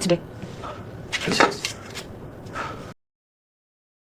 today.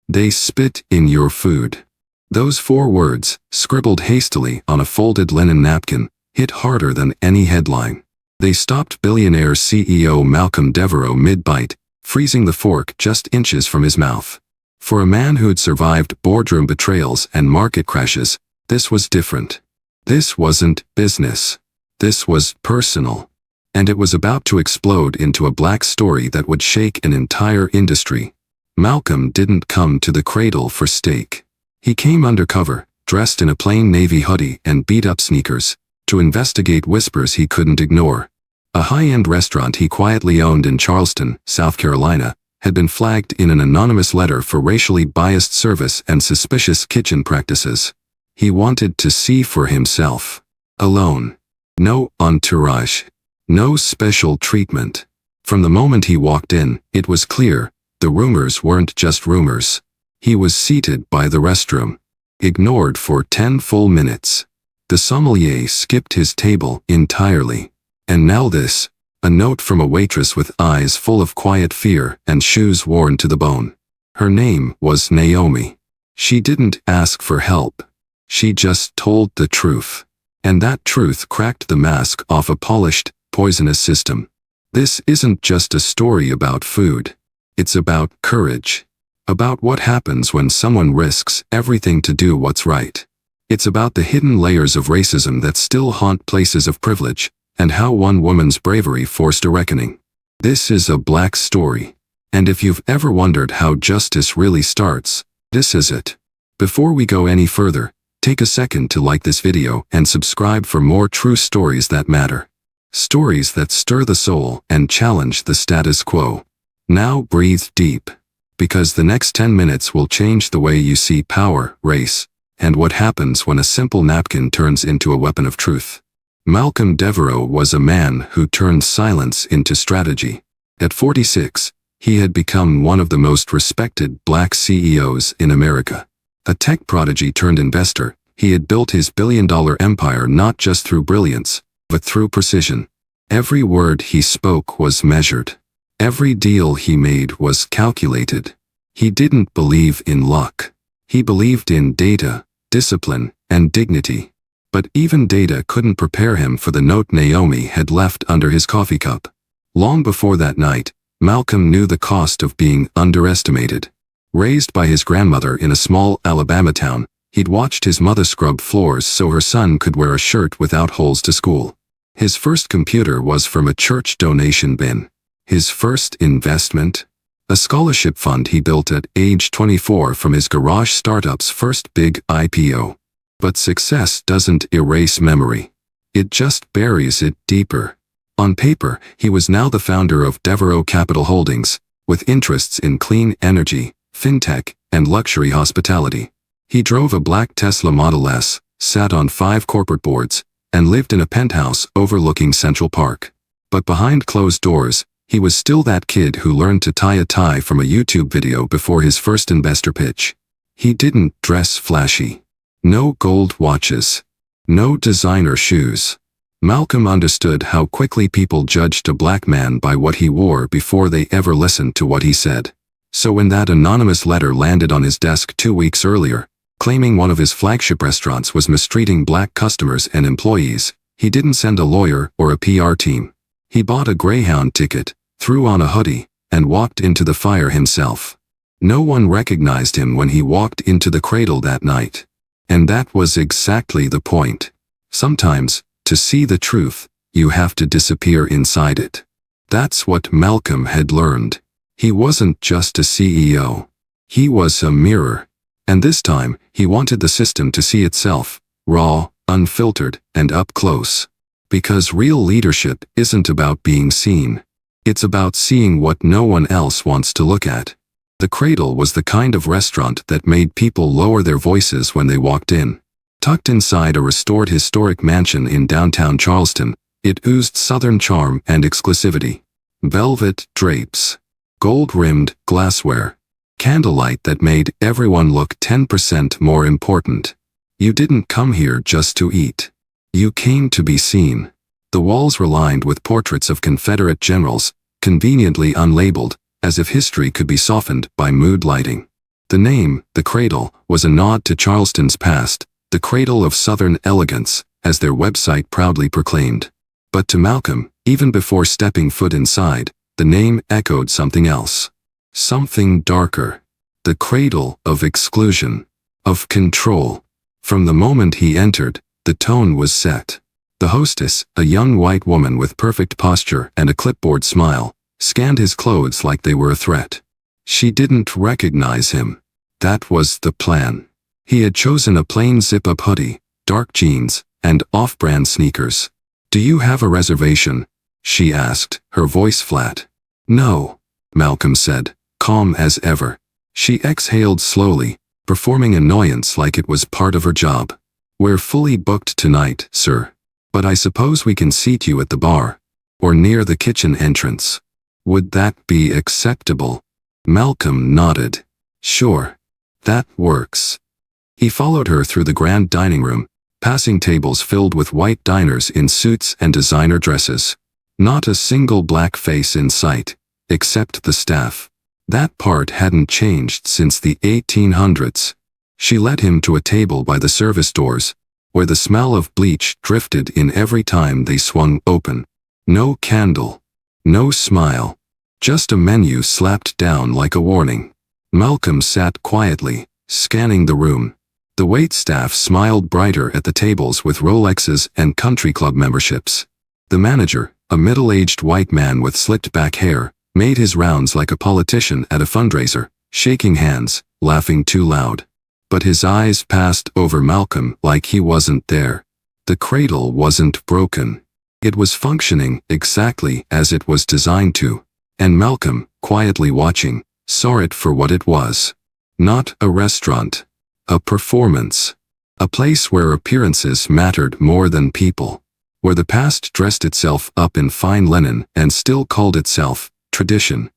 They spit in your food. Those 4 words, scribbled hastily on a folded linen napkin, hit harder than any headline. They stopped Billionaire CEO Malcolm Devereux mid-bite, freezing the fork just inches from his mouth. For a man who'd survived boardroom betrayals and market crashes, this was different. This wasn't business. This was personal. And it was about to explode into a black story that would shake an entire industry. Malcolm didn't come to the cradle for steak. He came undercover, dressed in a plain navy hoodie and beat-up sneakers, to investigate whispers he couldn't ignore. A high-end restaurant he quietly owned in Charleston, South Carolina, had been flagged in an anonymous letter for racially biased service and suspicious kitchen practices. He wanted to see for himself. Alone. No entourage. No special treatment. From the moment he walked in, it was clear, the rumors weren't just rumors. He was seated by the restroom. Ignored for 10 full minutes. The sommelier skipped his table entirely. And now this. A note from a waitress with eyes full of quiet fear and shoes worn to the bone. Her name was Naomi. She didn't ask for help. She just told the truth. And that truth cracked the mask off a polished, poisonous system. This isn't just a story about food. It's about courage. About what happens when someone risks everything to do what's right. It's about the hidden layers of racism that still haunt places of privilege, and how one woman's bravery forced a reckoning. This is a black story. And if you've ever wondered how justice really starts, this is it. Before we go any further, take a second to like this video and subscribe for more true stories that matter. Stories that stir the soul and challenge the status quo. Now breathe deep. Because the next 10 minutes will change the way you see power, race, and what happens when a simple napkin turns into a weapon of truth. Malcolm Devereux was a man who turned silence into strategy. At 46, he had become one of the most respected black CEOs in America. A tech prodigy turned investor, he had built his billion-dollar empire not just through brilliance, but through precision. Every word he spoke was measured. Every deal he made was calculated. He didn't believe in luck. He believed in data, discipline, and dignity. But even data couldn't prepare him for the note Naomi had left under his coffee cup. Long before that night, Malcolm knew the cost of being underestimated. Raised by his grandmother in a small Alabama town, he'd watched his mother scrub floors so her son could wear a shirt without holes to school. His first computer was from a church donation bin. His first investment? A scholarship fund he built at age 24 from his garage startup's first big IPO. But success doesn't erase memory. It just buries it deeper. On paper, he was now the founder of Devereux Capital Holdings, with interests in clean energy, fintech, and luxury hospitality. He drove a black Tesla Model S, sat on 5 corporate boards, and lived in a penthouse overlooking Central Park. But behind closed doors, he was still that kid who learned to tie a tie from a YouTube video before his first investor pitch. He didn't dress flashy. No gold watches. No designer shoes. Malcolm understood how quickly people judged a black man by what he wore before they ever listened to what he said. So when that anonymous letter landed on his desk 2 weeks earlier, claiming one of his flagship restaurants was mistreating black customers and employees, he didn't send a lawyer or a PR team. He bought a Greyhound ticket, threw on a hoodie, and walked into the fire himself. No one recognized him when he walked into the cradle that night. And that was exactly the point. Sometimes, to see the truth, you have to disappear inside it. That's what Malcolm had learned. He wasn't just a CEO. He was a mirror. And this time, he wanted the system to see itself, raw, unfiltered, and up close. Because real leadership isn't about being seen. It's about seeing what no one else wants to look at. The Cradle was the kind of restaurant that made people lower their voices when they walked in. Tucked inside a restored historic mansion in downtown Charleston, it oozed southern charm and exclusivity. Velvet drapes. Gold-rimmed glassware. Candlelight that made everyone look 10% more important. You didn't come here just to eat. You came to be seen. The walls were lined with portraits of Confederate generals, conveniently unlabeled, as if history could be softened by mood lighting. The name, The Cradle, was a nod to Charleston's past, the cradle of Southern elegance, as their website proudly proclaimed. But to Malcolm, even before stepping foot inside, the name echoed something else. Something darker. The cradle of exclusion, of control. From the moment he entered, the tone was set. The hostess, a young white woman with perfect posture and a clipboard smile, scanned his clothes like they were a threat. She didn't recognize him. That was the plan. He had chosen a plain zip-up hoodie, dark jeans, and off-brand sneakers. "Do you have a reservation?" she asked, her voice flat. "No," Malcolm said, calm as ever. She exhaled slowly, performing annoyance like it was part of her job. "We're fully booked tonight, sir. But I suppose we can seat you at the bar, or near the kitchen entrance. Would that be acceptable?" Malcolm nodded. "Sure. That works." He followed her through the grand dining room, passing tables filled with white diners in suits and designer dresses. Not a single black face in sight, except the staff. That part hadn't changed since the 1800s. She led him to a table by the service doors, where the smell of bleach drifted in every time they swung open. No candle. No smile. Just a menu slapped down like a warning. Malcolm sat quietly, scanning the room. The waitstaff smiled brighter at the tables with Rolexes and country club memberships. The manager, a middle-aged white man with slicked-back hair, made his rounds like a politician at a fundraiser, shaking hands, laughing too loud. But his eyes passed over Malcolm like he wasn't there. The cradle wasn't broken. It was functioning exactly as it was designed to. And Malcolm, quietly watching, saw it for what it was. Not a restaurant. A performance. A place where appearances mattered more than people. Where the past dressed itself up in fine linen and still called itself tradition.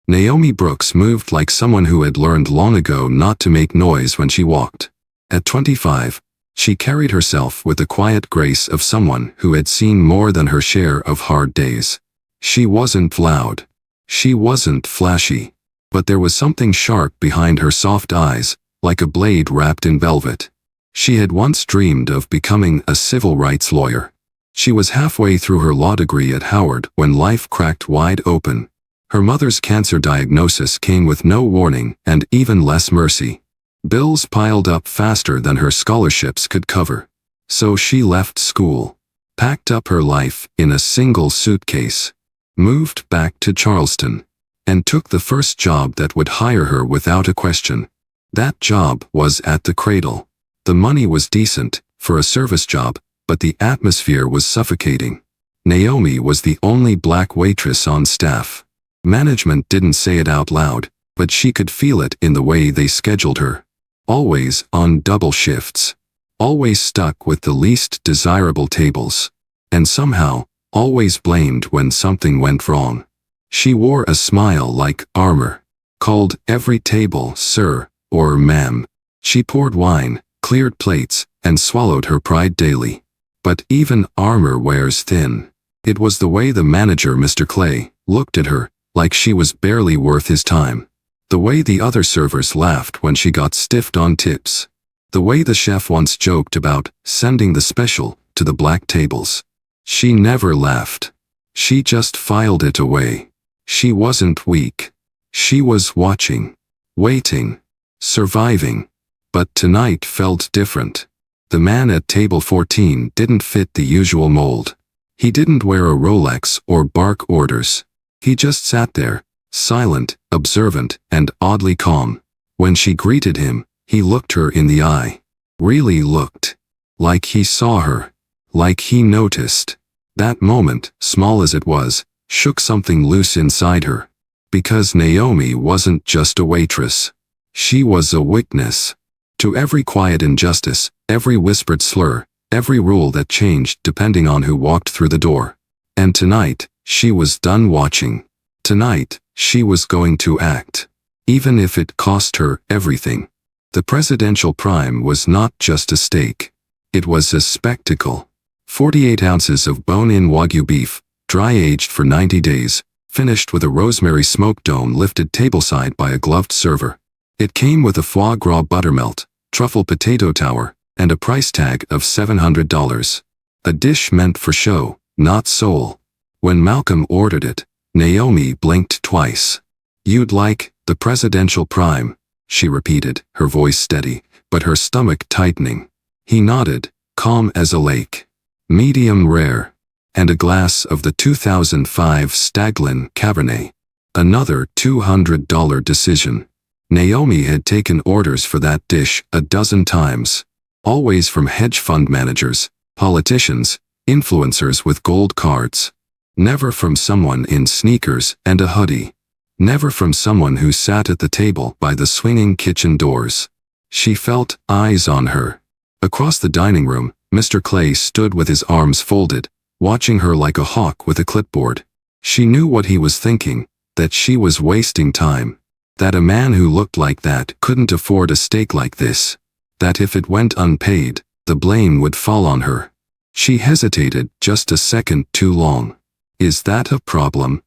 Naomi Brooks moved like someone who had learned long ago not to make noise when she walked. At 25, she carried herself with the quiet grace of someone who had seen more than her share of hard days. She wasn't loud. She wasn't flashy. But there was something sharp behind her soft eyes, like a blade wrapped in velvet. She had once dreamed of becoming a civil rights lawyer. She was halfway through her law degree at Howard when life cracked wide open. Her mother's cancer diagnosis came with no warning and even less mercy. Bills piled up faster than her scholarships could cover. So she left school, packed up her life in a single suitcase, moved back to Charleston, and took the first job that would hire her without a question. That job was at the Cradle. The money was decent, for a service job, but the atmosphere was suffocating. Naomi was the only black waitress on staff. Management didn't say it out loud, but she could feel it in the way they scheduled her. Always on double shifts. Always stuck with the least desirable tables. And somehow, always blamed when something went wrong. She wore a smile like armor. Called every table sir or ma'am. She poured wine, cleared plates, and swallowed her pride daily. But even armor wears thin. It was the way the manager, Mr. Clay, looked at her, like she was barely worth his time. The way the other servers laughed when she got stiffed on tips. The way the chef once joked about sending the special to the black tables. She never laughed. She just filed it away. She wasn't weak. She was watching, waiting, surviving. But tonight felt different. The man at table 14 didn't fit the usual mold. He didn't wear a Rolex or bark orders. He just sat there, silent, observant, and oddly calm. When she greeted him, he looked her in the eye. Really looked. Like he saw her. Like he noticed. That moment, small as it was, shook something loose inside her. Because Naomi wasn't just a waitress. She was a witness. To every quiet injustice, every whispered slur, every rule that changed depending on who walked through the door. And tonight, she was done watching. Tonight, she was going to act. Even if it cost her everything. The presidential prime was not just a steak. It was a spectacle. 48 ounces of bone-in Wagyu beef, dry-aged for 90 days, finished with a rosemary smoke dome lifted tableside by a gloved server. It came with a foie gras buttermelt, truffle potato tower, and a price tag of $700. A dish meant for show, not soul. When Malcolm ordered it, Naomi blinked twice. "You'd like the presidential prime," she repeated, her voice steady, but her stomach tightening. He nodded, calm as a lake. "Medium rare." And a glass of the 2005 Staglin Cabernet. Another $200 decision. Naomi had taken orders for that dish a dozen times. Always from hedge fund managers, politicians, influencers with gold cards. Never from someone in sneakers and a hoodie. Never from someone who sat at the table by the swinging kitchen doors. She felt eyes on her. Across the dining room, Mr. Clay stood with his arms folded, watching her like a hawk with a clipboard. She knew what he was thinking, that she was wasting time. That a man who looked like that couldn't afford a steak like this. That if it went unpaid, the blame would fall on her. She hesitated just a second too long. "Is that a problem?"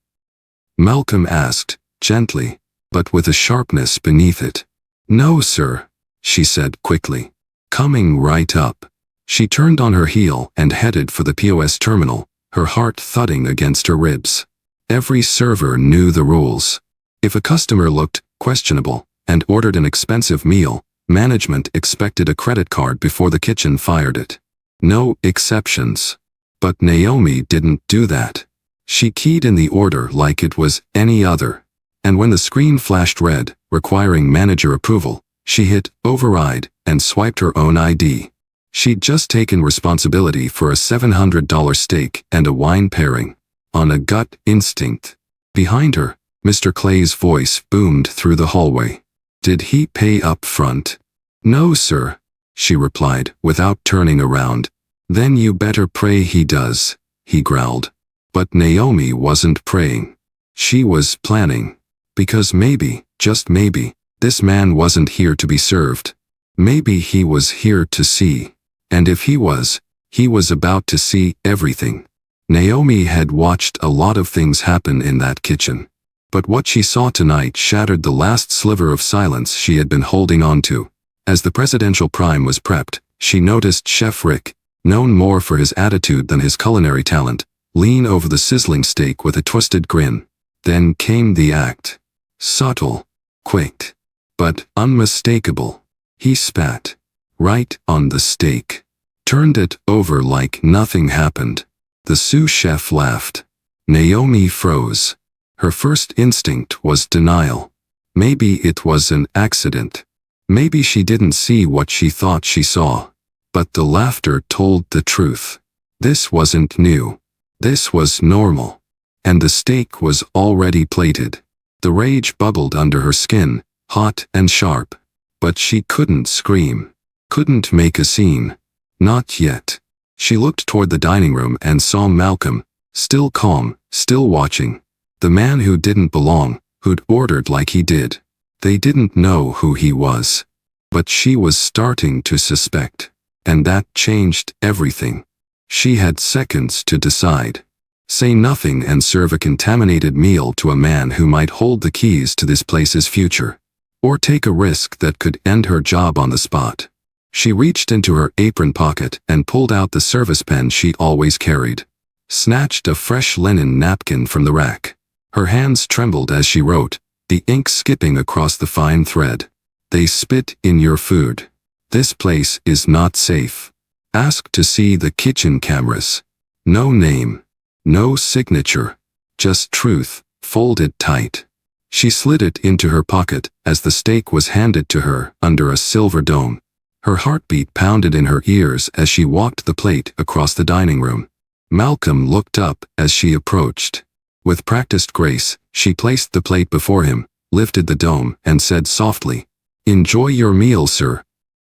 Malcolm asked, gently, but with a sharpness beneath it. "No, sir," she said quickly. Coming right up. She turned on her heel and headed for the POS terminal, her heart thudding against her ribs. Every server knew the rules. If a customer looked questionable and ordered an expensive meal, management expected a credit card before the kitchen fired it. No exceptions. But Naomi didn't do that. She keyed in the order like it was any other. And when the screen flashed red, requiring manager approval, she hit override and swiped her own ID. She'd just taken responsibility for a $700 steak and a wine pairing. On a gut instinct. Behind her, Mr. Clay's voice boomed through the hallway. "Did he pay up front?" "No, sir," she replied without turning around. "Then you better pray he does," he growled. But Naomi wasn't praying. She was planning. Because maybe, just maybe, this man wasn't here to be served. Maybe he was here to see. And if he was about to see everything. Naomi had watched a lot of things happen in that kitchen. But what she saw tonight shattered the last sliver of silence she had been holding on to. As the presidential prime was prepped, she noticed Chef Rick, known more for his attitude than his culinary talent, lean over the sizzling steak with a twisted grin. Then came the act. Subtle, quick, but unmistakable. He spat. Right on the steak. Turned it over like nothing happened. The sous chef laughed. Naomi froze. Her first instinct was denial. Maybe it was an accident. Maybe she didn't see what she thought she saw. But the laughter told the truth. This wasn't new. This was normal. And the steak was already plated. The rage bubbled under her skin, hot and sharp. But she couldn't scream. Couldn't make a scene. Not yet. She looked toward the dining room and saw Malcolm, still calm, still watching. The man who didn't belong, who'd ordered like he did. They didn't know who he was. But she was starting to suspect. And that changed everything. She had seconds to decide. Say nothing and serve a contaminated meal to a man who might hold the keys to this place's future. Or take a risk that could end her job on the spot. She reached into her apron pocket and pulled out the service pen she always carried. Snatched a fresh linen napkin from the rack. Her hands trembled as she wrote, the ink skipping across the fine thread. "They spit in your food. This place is not safe. Ask to see the kitchen cameras." No name. No signature. Just truth, folded tight. She slid it into her pocket as the steak was handed to her under a silver dome. Her heartbeat pounded in her ears as she walked the plate across the dining room. Malcolm looked up as she approached. With practiced grace, she placed the plate before him, lifted the dome, and said softly, "Enjoy your meal, sir."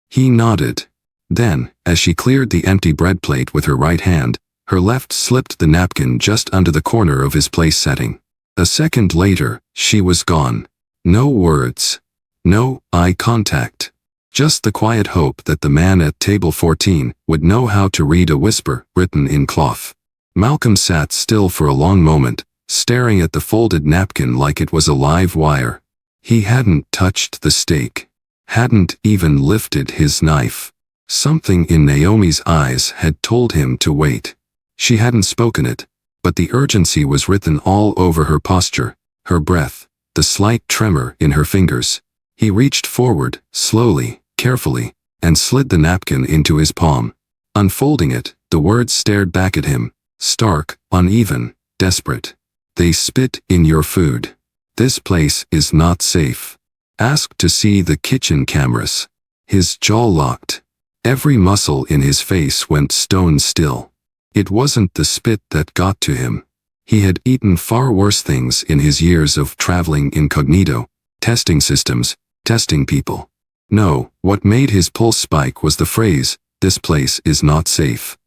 He nodded. Then, as she cleared the empty bread plate with her right hand, her left slipped the napkin just under the corner of his place setting. A second later, she was gone. No words. No eye contact. Just the quiet hope that the man at table 14 would know how to read a whisper written in cloth. Malcolm sat still for a long moment, staring at the folded napkin like it was a live wire. He hadn't touched the steak, hadn't even lifted his knife. Something in Naomi's eyes had told him to wait. She hadn't spoken it, but the urgency was written all over her posture, her breath, the slight tremor in her fingers. He reached forward, slowly, carefully, and slid the napkin into his palm. Unfolding it, the words stared back at him, stark, uneven, desperate. They spit in your food. This place is not safe. Ask to see the kitchen cameras. His jaw locked. Every muscle in his face went stone still. It wasn't the spit that got to him. He had eaten far worse things in his years of traveling incognito, testing systems, testing people. No, what made his pulse spike was the phrase, "This place is not safe."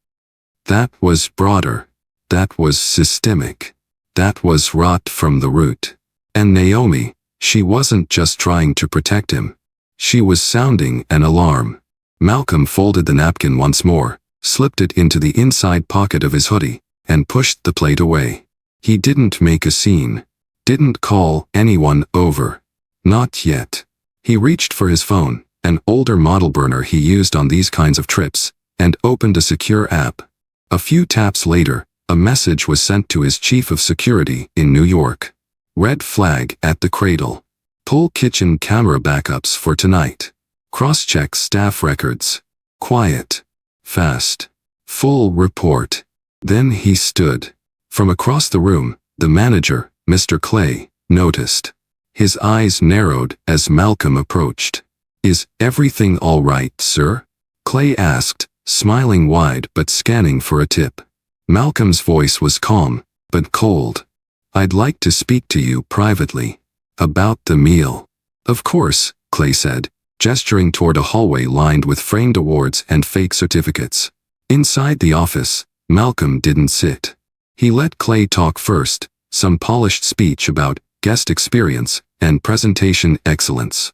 That was broader. That was systemic. That was rot from the root. And Naomi, she wasn't just trying to protect him. She was sounding an alarm. Malcolm folded the napkin once more, slipped it into the inside pocket of his hoodie, and pushed the plate away. He didn't make a scene. Didn't call anyone over. Not yet. He reached for his phone, an older model burner he used on these kinds of trips, and opened a secure app. A few taps later, a message was sent to his chief of security in New York. Red flag at the cradle. Pull kitchen camera backups for tonight. Cross-check staff records. Quiet. Fast. Full report. Then he stood. From across the room, the manager, Mr. Clay, noticed. His eyes narrowed as Malcolm approached. "Is everything all right, sir?" Clay asked, smiling wide but scanning for a tip. Malcolm's voice was calm, but cold. "I'd like to speak to you privately. About the meal." "Of course," Clay said, gesturing toward a hallway lined with framed awards and fake certificates. Inside the office, Malcolm didn't sit. He let Clay talk first, some polished speech about guest experience and presentation excellence.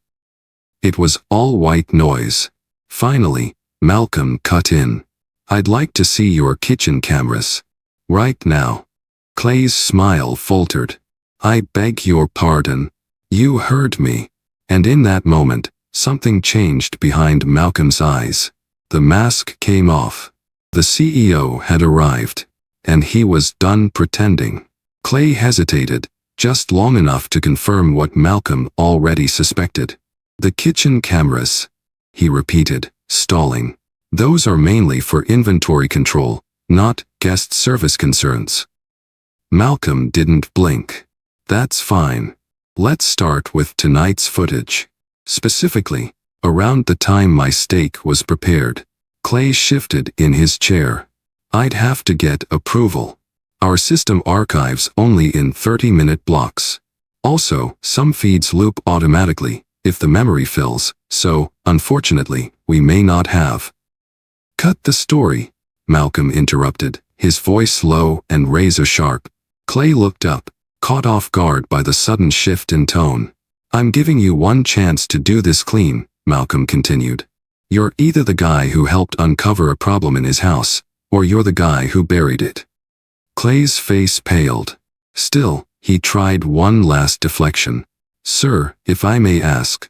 It was all white noise. Finally, Malcolm cut in. "I'd like to see your kitchen cameras. Right now." Clay's smile faltered. "I beg your pardon. You heard me." And in that moment, something changed behind Malcolm's eyes. The mask came off. The CEO had arrived, and he was done pretending. Clay hesitated, just long enough to confirm what Malcolm already suspected. "The kitchen cameras," he repeated, stalling. "Those are mainly for inventory control, not guest service concerns." Malcolm didn't blink. "That's fine. Let's start with tonight's footage. Specifically, around the time my steak was prepared." Clay shifted in his chair. "I'd have to get approval. Our system archives only in 30-minute blocks. Also, some feeds loop automatically if the memory fills, so, unfortunately, we may not have." "Cut the story," Malcolm interrupted, his voice low and razor-sharp. Clay looked up, caught off guard by the sudden shift in tone. "I'm giving you one chance to do this clean," Malcolm continued. "You're either the guy who helped uncover a problem in his house, or you're the guy who buried it." Clay's face paled. Still, he tried one last deflection. "Sir, if I may ask,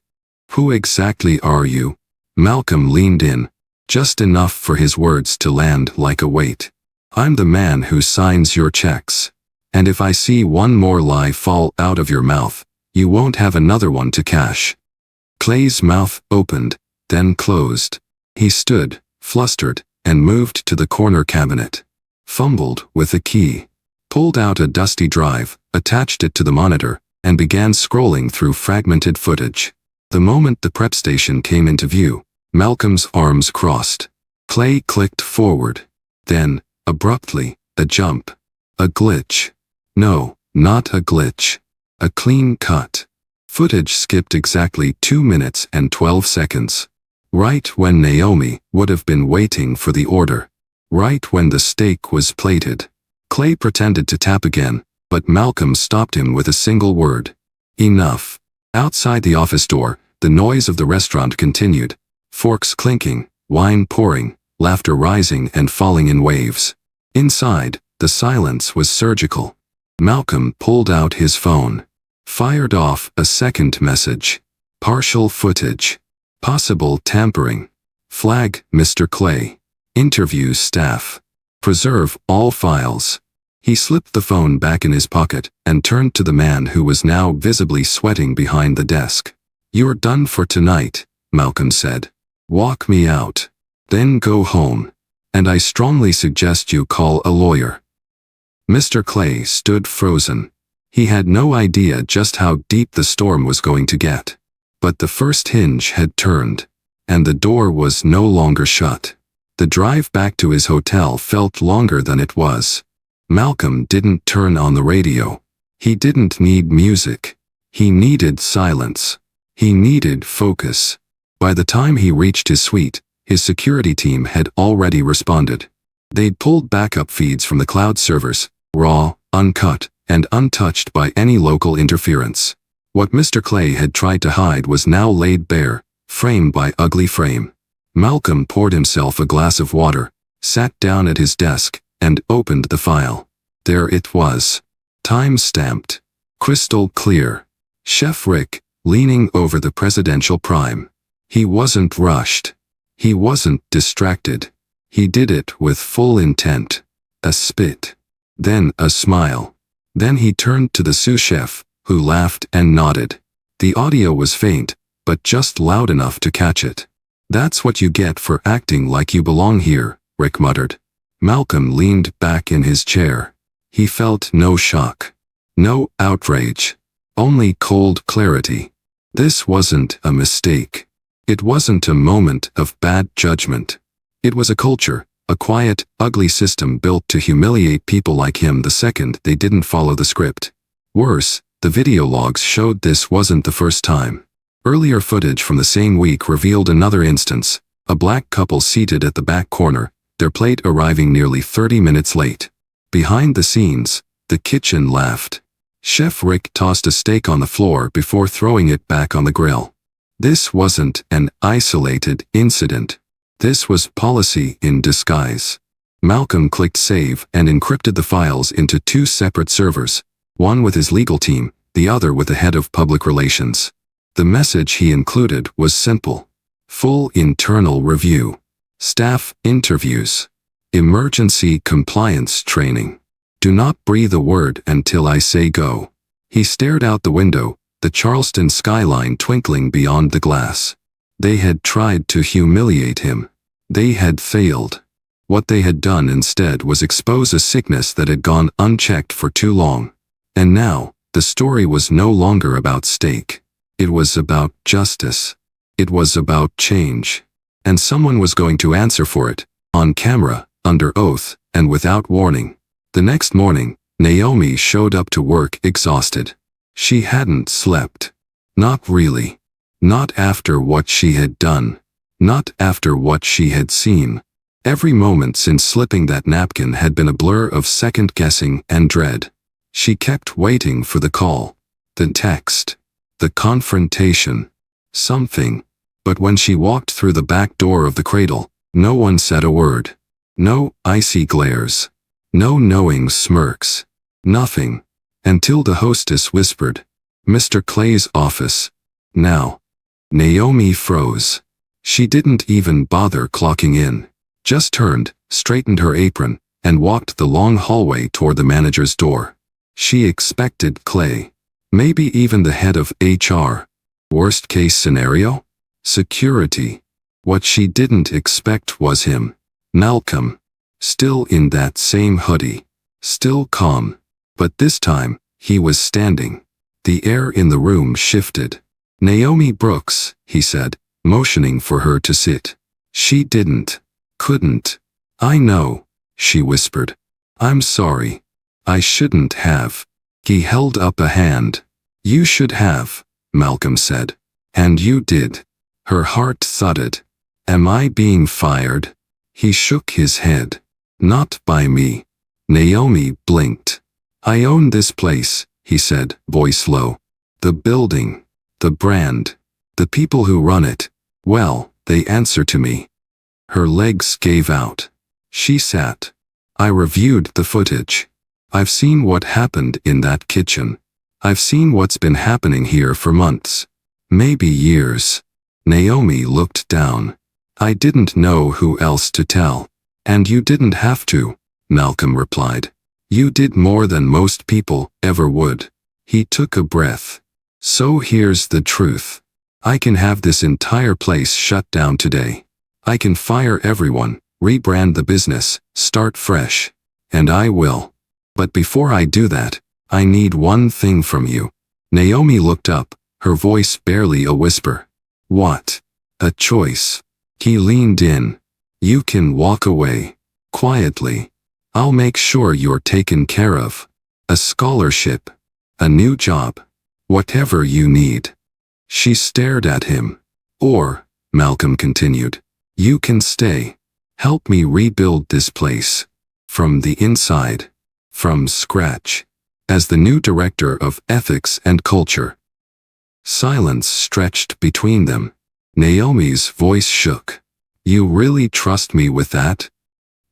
who exactly are you?" Malcolm leaned in, just enough for his words to land like a weight. "I'm the man who signs your checks. And if I see one more lie fall out of your mouth, you won't have another one to cash." Clay's mouth opened, then closed. He stood, flustered, and moved to the corner cabinet. Fumbled with a key. Pulled out a dusty drive, attached it to the monitor, and began scrolling through fragmented footage. The moment the prep station came into view, Malcolm's arms crossed. Clay clicked forward. Then, abruptly, a jump. A glitch. No, not a glitch. A clean cut. Footage skipped exactly 2 minutes and 12 seconds. Right when Naomi would have been waiting for the order. Right when the steak was plated. Clay pretended to tap again, but Malcolm stopped him with a single word. "Enough." Outside the office door, the noise of the restaurant continued. Forks clinking, wine pouring, laughter rising and falling in waves. Inside, the silence was surgical. Malcolm pulled out his phone. Fired off a second message. Partial footage. Possible tampering. Flag Mr. Clay. Interview staff. Preserve all files. He slipped the phone back in his pocket and turned to the man who was now visibly sweating behind the desk. "You're done for tonight," Malcolm said. "Walk me out. Then go home. And I strongly suggest you call a lawyer." Mr. Clay stood frozen. He had no idea just how deep the storm was going to get. But the first hinge had turned, and the door was no longer shut. The drive back to his hotel felt longer than it was. Malcolm didn't turn on the radio. He didn't need music. He needed silence. He needed focus. By the time he reached his suite, his security team had already responded. They'd pulled backup feeds from the cloud servers, raw, uncut, and untouched by any local interference. What Mr. Clay had tried to hide was now laid bare, frame by ugly frame. Malcolm poured himself a glass of water, sat down at his desk, and opened the file. There it was. Time-stamped. Crystal clear. Chef Rick, leaning over the presidential prime. He wasn't rushed. He wasn't distracted. He did it with full intent. A spit. Then a smile. Then he turned to the sous chef, who laughed and nodded. The audio was faint, but just loud enough to catch it. "That's what you get for acting like you belong here," Rick muttered. Malcolm leaned back in his chair. He felt no shock. No outrage. Only cold clarity. This wasn't a mistake. It wasn't a moment of bad judgment. It was a culture, a quiet, ugly system built to humiliate people like him the second they didn't follow the script. Worse, the video logs showed this wasn't the first time. Earlier footage from the same week revealed another instance, a black couple seated at the back corner, their plate arriving nearly 30 minutes late. Behind the scenes, the kitchen laughed. Chef Rick tossed a steak on the floor before throwing it back on the grill. This wasn't an isolated incident. This was policy in disguise. Malcolm clicked save and encrypted the files into 2 separate servers, one with his legal team, the other with the head of public relations. The message he included was simple. Full internal review. Staff interviews. Emergency compliance training. Do not breathe a word until I say go. He stared out the window, the Charleston skyline twinkling beyond the glass. They had tried to humiliate him. They had failed. What they had done instead was expose a sickness that had gone unchecked for too long. And now, the story was no longer about steak. It was about justice. It was about change. And someone was going to answer for it, on camera, under oath, and without warning. The next morning, Naomi showed up to work exhausted. She hadn't slept. Not really. Not after what she had done. Not after what she had seen. Every moment since slipping that napkin had been a blur of second-guessing and dread. She kept waiting for the call. The text. The confrontation. Something. But when she walked through the back door of the cradle, no one said a word. No icy glares. No knowing smirks. Nothing. Until the hostess whispered, "Mr. Clay's office. Now." Naomi froze. She didn't even bother clocking in. Just turned, straightened her apron, and walked the long hallway toward the manager's door. She expected Clay. Maybe even the head of HR. Worst case scenario? Security. What she didn't expect was him. Malcolm. Still in that same hoodie. Still calm. But this time, he was standing. The air in the room shifted. "Naomi Brooks," he said, motioning for her to sit. She couldn't. "I know," she whispered. "I'm sorry. I shouldn't have." He held up a hand. "You should have," Malcolm said. "And you did." Her heart thudded. "Am I being fired?" He shook his head. "Not by me." Naomi blinked. "I own this place," he said, voice low. "The building. The brand. The people who run it. Well, they answer to me." Her legs gave out. She sat. "I reviewed the footage. I've seen what happened in that kitchen. I've seen what's been happening here for months. Maybe years. Naomi looked down. I didn't know who else to tell. And you didn't have to, Malcolm replied. You did more than most people ever would. He took a breath. So here's the truth. I can have this entire place shut down today. I can fire everyone, rebrand the business, start fresh. And I will. But before I do that, I need one thing from you. Naomi looked up, her voice barely a whisper. What? A choice. He leaned in. You can walk away. Quietly. I'll make sure you're taken care of. A scholarship. A new job. Whatever you need. She stared at him. Or, Malcolm continued, you can stay. Help me rebuild this place. From the inside. From scratch. As the new director of ethics and culture. Silence stretched between them. Naomi's voice shook. You really trust me with that?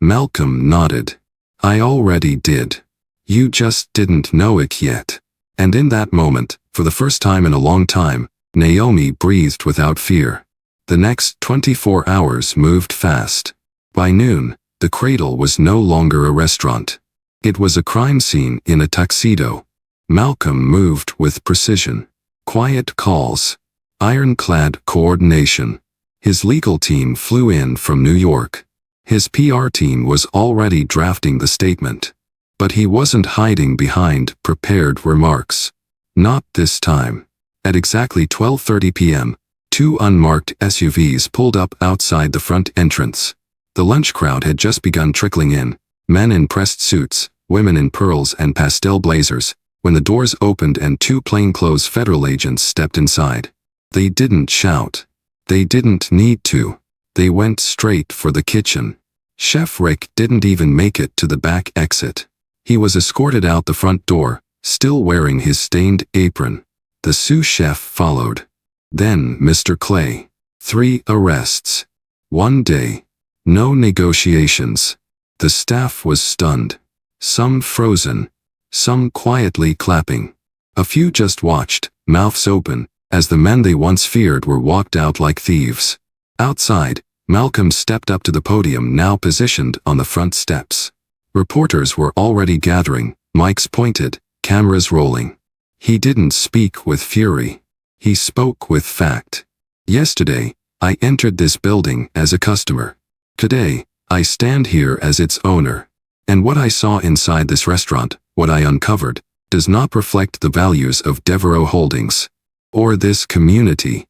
Malcolm nodded. I already did. You just didn't know it yet. And in that moment, for the first time in a long time, Naomi breathed without fear. The next 24 hours moved fast. By noon, the Cradle was no longer a restaurant. It was a crime scene in a tuxedo. Malcolm moved with precision. Quiet calls. Ironclad coordination. His legal team flew in from New York. His PR team was already drafting the statement. But he wasn't hiding behind prepared remarks. Not this time. At exactly 12:30 p.m., two unmarked SUVs pulled up outside the front entrance. The lunch crowd had just begun trickling in, men in pressed suits, women in pearls and pastel blazers, when the doors opened and two plainclothes federal agents stepped inside. They didn't shout. They didn't need to. They went straight for the kitchen. Chef Rick didn't even make it to the back exit. He was escorted out the front door, still wearing his stained apron. The sous chef followed. Then Mr. Clay. 3 arrests. 1 day. No negotiations. The staff was stunned. Some frozen. Some quietly clapping. A few just watched, mouths open, as the men they once feared were walked out like thieves. Outside, Malcolm stepped up to the podium now positioned on the front steps. Reporters were already gathering, mics pointed, cameras rolling. He didn't speak with fury. He spoke with fact. Yesterday, I entered this building as a customer. Today, I stand here as its owner. And what I saw inside this restaurant, what I uncovered, does not reflect the values of Devereaux Holdings. Or this community.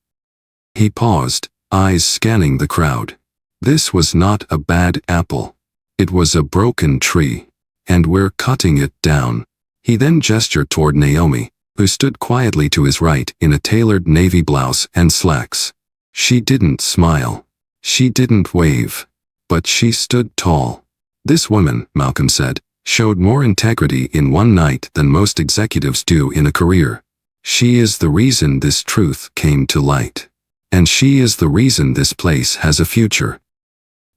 He paused, eyes scanning the crowd. This was not a bad apple. It was a broken tree. And we're cutting it down. He then gestured toward Naomi, who stood quietly to his right in a tailored navy blouse and slacks. She didn't smile. She didn't wave. But she stood tall. This woman, Malcolm said, showed more integrity in one night than most executives do in a career. She is the reason this truth came to light. And she is the reason this place has a future.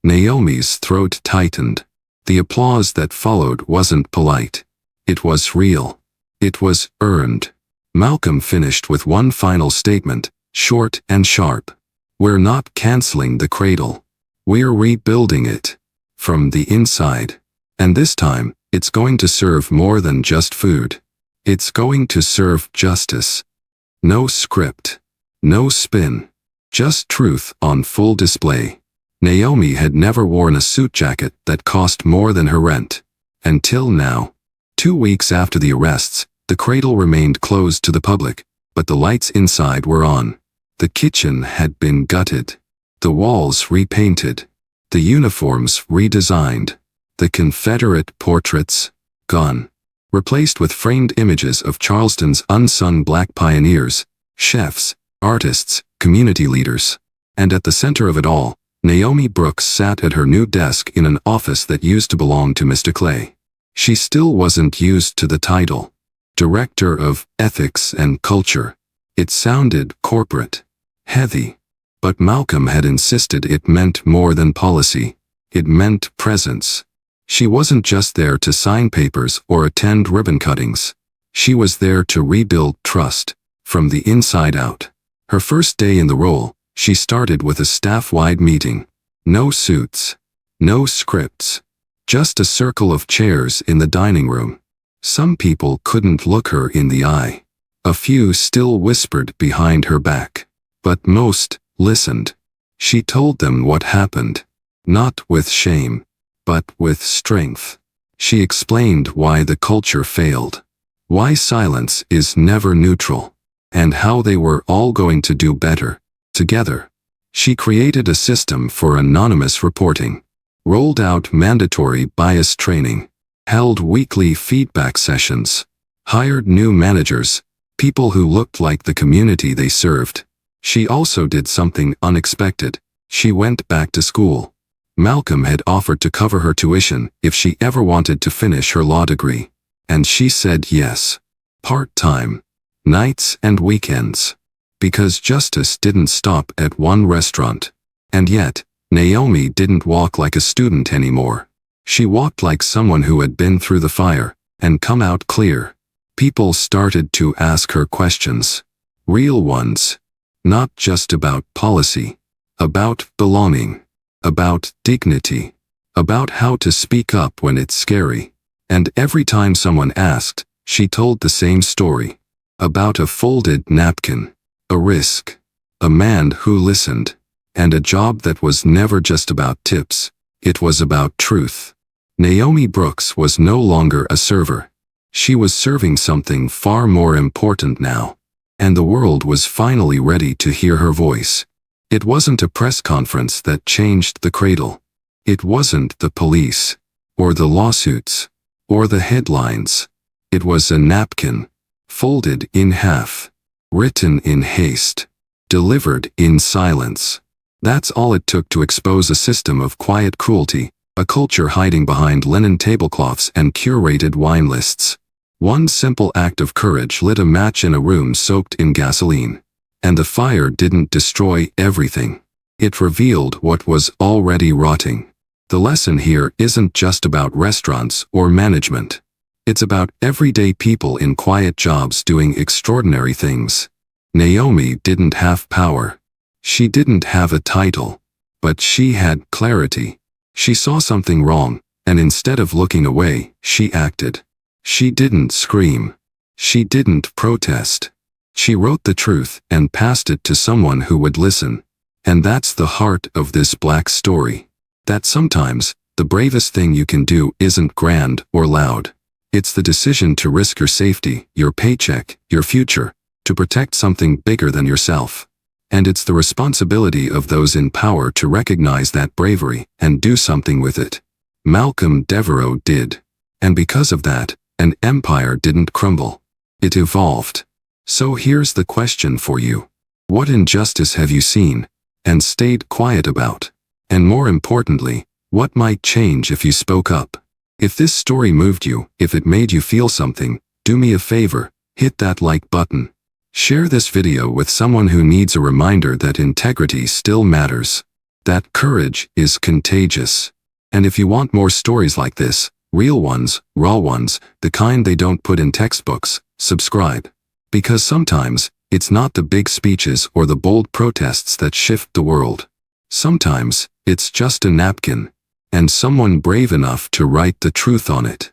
Naomi's throat tightened. The applause that followed wasn't polite. It was real. It was earned. Malcolm finished with one final statement, short and sharp. We're not canceling the Cradle. We're rebuilding it. From the inside. And this time, it's going to serve more than just food. It's going to serve justice. No script. No spin. Just truth on full display. Naomi had never worn a suit jacket that cost more than her rent. Until now. 2 weeks after the arrests, the Cradle remained closed to the public, but the lights inside were on. The kitchen had been gutted. The walls repainted. The uniforms redesigned. The Confederate portraits, gone. Replaced with framed images of Charleston's unsung black pioneers, chefs, artists, community leaders. And at the center of it all, Naomi Brooks sat at her new desk in an office that used to belong to Mr. Clay. She still wasn't used to the title. Director of Ethics and Culture. It sounded corporate. Heavy. But Malcolm had insisted it meant more than policy. It meant presence. She wasn't just there to sign papers or attend ribbon cuttings. She was there to rebuild trust from the inside out. Her first day in the role, she started with a staff-wide meeting. No suits, no scripts, just a circle of chairs in the dining room. Some people couldn't look her in the eye. A few still whispered behind her back. But most listened. She told them what happened, not with shame, but with strength. She explained why the culture failed, why silence is never neutral, and how they were all going to do better together. She created a system for anonymous reporting, rolled out mandatory bias training, held weekly feedback sessions, hired new managers, people who looked like the community they served. She also did something unexpected. She went back to school. Malcolm had offered to cover her tuition if she ever wanted to finish her law degree. And she said yes. Part-time. Nights and weekends. Because justice didn't stop at one restaurant. And yet, Naomi didn't walk like a student anymore. She walked like someone who had been through the fire and come out clear. People started to ask her questions. Real ones. Not just about policy. About belonging. About dignity. About how to speak up when it's scary. And every time someone asked, she told the same story. About a folded napkin. A risk. A man who listened. And a job that was never just about tips. It was about truth. Naomi Brooks was no longer a server. She was serving something far more important now. And the world was finally ready to hear her voice. It wasn't a press conference that changed the cradle. It wasn't the police, or the lawsuits, or the headlines. It was a napkin, folded in half, written in haste, delivered in silence. That's all it took to expose a system of quiet cruelty, a culture hiding behind linen tablecloths and curated wine lists. One simple act of courage lit a match in a room soaked in gasoline. And the fire didn't destroy everything. It revealed what was already rotting. The lesson here isn't just about restaurants or management. It's about everyday people in quiet jobs doing extraordinary things. Naomi didn't have power. She didn't have a title. But she had clarity. She saw something wrong, and instead of looking away, she acted. She didn't scream. She didn't protest. She wrote the truth and passed it to someone who would listen. And that's the heart of this black story. That sometimes, the bravest thing you can do isn't grand or loud. It's the decision to risk your safety, your paycheck, your future, to protect something bigger than yourself. And it's the responsibility of those in power to recognize that bravery and do something with it. Malcolm Devereux did. And because of that, an empire didn't crumble. It evolved. So here's the question for you. What injustice have you seen and stayed quiet about? And more importantly, what might change if you spoke up? If this story moved you, if it made you feel something, do me a favor, hit that like button. Share this video with someone who needs a reminder that integrity still matters. That courage is contagious. And if you want more stories like this, real ones, raw ones, the kind they don't put in textbooks, subscribe. Because sometimes, it's not the big speeches or the bold protests that shift the world. Sometimes, it's just a napkin, and someone brave enough to write the truth on it.